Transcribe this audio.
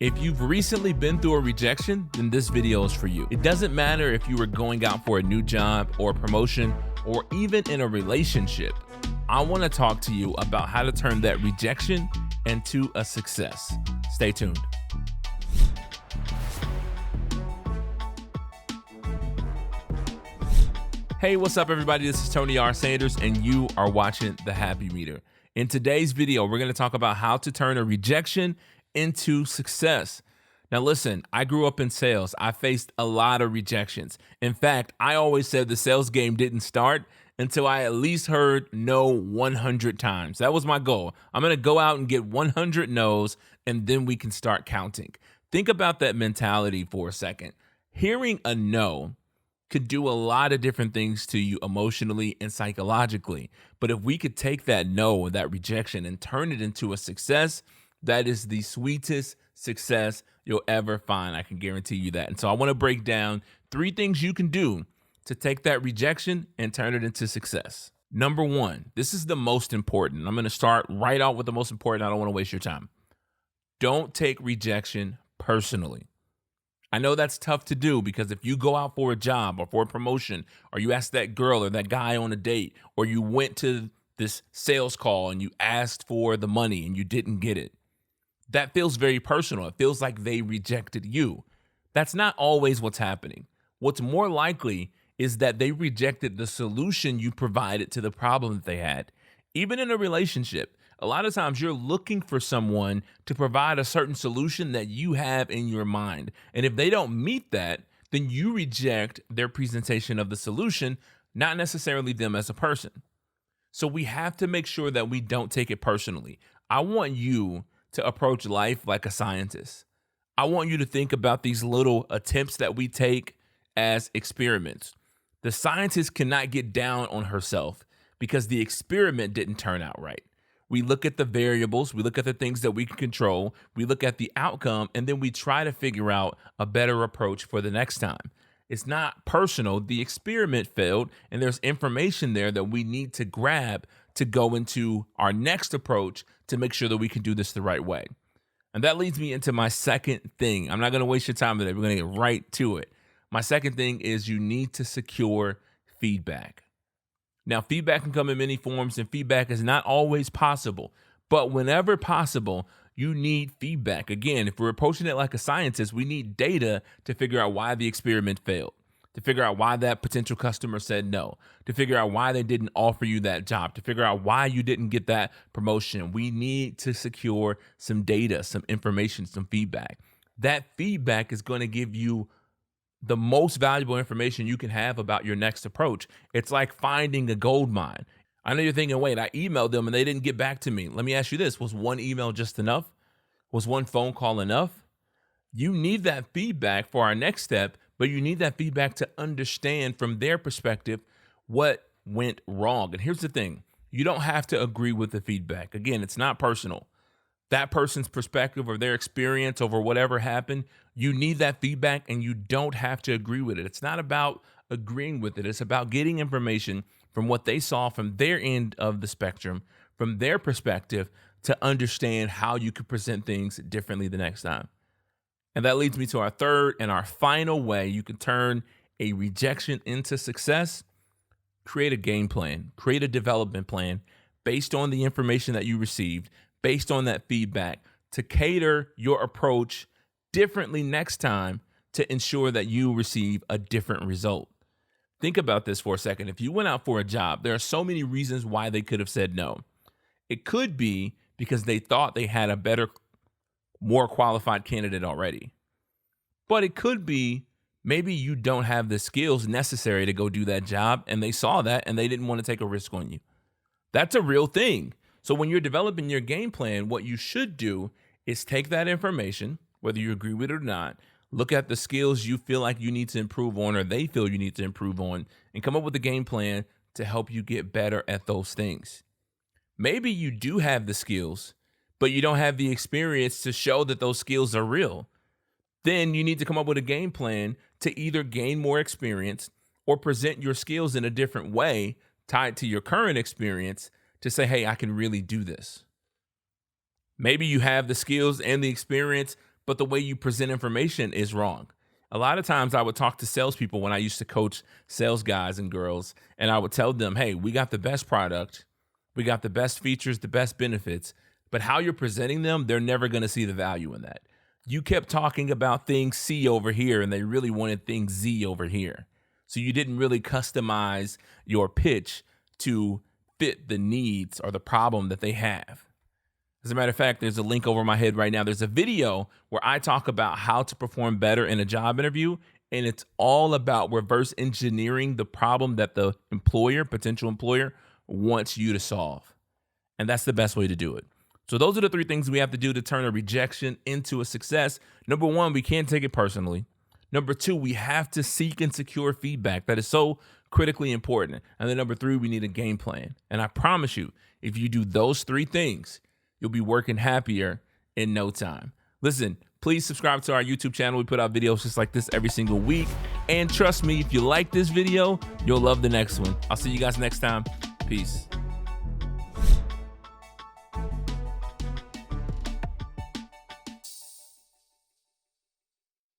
If you've recently been through a rejection, then this video is for you. It doesn't matter if you were going out for a new job or promotion or even in a relationship. I want to talk to you about how to turn that rejection into a success. Stay tuned. Hey, what's up, everybody? This is Tony R. Sanders, and you are watching The Happy Meter. In today's video, we're going to talk about how to turn a rejection into success. Now listen, I grew up in sales. I faced a lot of rejections. In fact, I always said the sales game didn't start until I at least heard no 100 times. That was my goal. I'm going to go out and get 100 no's, and then we can start counting. Think about that mentality for a second. Hearing a no could do a lot of different things to you emotionally and psychologically. But if we could take that no or that rejection and turn it into a success, that is the sweetest success you'll ever find. I can guarantee you that. And so I want to break down 3 things you can do to take that rejection and turn it into success. Number 1, this is the most important. I'm going to start right out with the most important. I don't want to waste your time. Don't take rejection personally. I know that's tough to do because if you go out for a job or for a promotion, or you ask that girl or that guy on a date, or you went to this sales call and you asked for the money and you didn't get it, that feels very personal. It feels like they rejected you. That's not always what's happening. What's more likely is that they rejected the solution you provided to the problem that they had. Even in a relationship, a lot of times you're looking for someone to provide a certain solution that you have in your mind. And if they don't meet that, then you reject their presentation of the solution, not necessarily them as a person. So we have to make sure that we don't take it personally. I want you to approach life like a scientist. I want you to think about these little attempts that we take as experiments. The scientist cannot get down on herself because the experiment didn't turn out right. We look at the variables, we look at the things that we can control, we look at the outcome, and then we try to figure out a better approach for the next time. It's not personal. The experiment failed, and there's information there that we need to grab to go into our next approach to make sure that we can do this the right way. And that leads me into my second thing. I'm not going to waste your time today. We're going to get right to it. My second thing is you need to secure feedback. Now, feedback can come in many forms, and feedback is not always possible. But whenever possible, you need feedback. Again, if we're approaching it like a scientist, we need data to figure out why the experiment failed, to figure out why that potential customer said no, to figure out why they didn't offer you that job, to figure out why you didn't get that promotion. We need to secure some data, some information, some feedback. That feedback is going to give you the most valuable information you can have about your next approach. It's like finding a gold mine. I know you're thinking, wait, I emailed them and they didn't get back to me. Let me ask you this. Was one email just enough? Was one phone call enough? You need that feedback for our next step, but you need that feedback to understand from their perspective what went wrong. And here's the thing. You don't have to agree with the feedback. Again, it's not personal. That person's perspective or their experience over whatever happened, you need that feedback and you don't have to agree with it. It's not about agreeing with it. It's about getting information from what they saw from their end of the spectrum, from their perspective, to understand how you could present things differently the next time. And that leads me to our third and our final way you can turn a rejection into success. Create a game plan, create a development plan based on the information that you received, based on that feedback, to cater your approach differently next time to ensure that you receive a different result. Think about this for a second. If you went out for a job, there are so many reasons why they could have said no. It could be because they thought they had a better, more qualified candidate already. But it could be maybe you don't have the skills necessary to go do that job, and they saw that and they didn't want to take a risk on you. That's a real thing. So when you're developing your game plan, what you should do is take that information, whether you agree with it or not, look at the skills you feel like you need to improve on or they feel you need to improve on, and come up with a game plan to help you get better at those things. Maybe you do have the skills, but you don't have the experience to show that those skills are real. Then you need to come up with a game plan to either gain more experience or present your skills in a different way tied to your current experience to say, hey, I can really do this. Maybe you have the skills and the experience, but the way you present information is wrong. A lot of times I would talk to salespeople when I used to coach sales guys and girls, and I would tell them, hey, we got the best product, we got the best features, the best benefits, but how you're presenting them, they're never going to see the value in that. You kept talking about things C over here, and they really wanted things Z over here. So you didn't really customize your pitch to fit the needs or the problem that they have. As a matter of fact, there's a link over my head right now. There's a video where I talk about how to perform better in a job interview, and it's all about reverse engineering the problem that the potential employer, wants you to solve. And that's the best way to do it. So those are the 3 things we have to do to turn a rejection into a success. Number 1, we can't take it personally. Number 2, we have to seek and secure feedback. That is so critically important. And then number 3, we need a game plan. And I promise you, if you do those 3 things, you'll be working happier in no time. Listen, please subscribe to our YouTube channel. We put out videos just like this every single week. And trust me, if you like this video, you'll love the next one. I'll see you guys next time. Peace.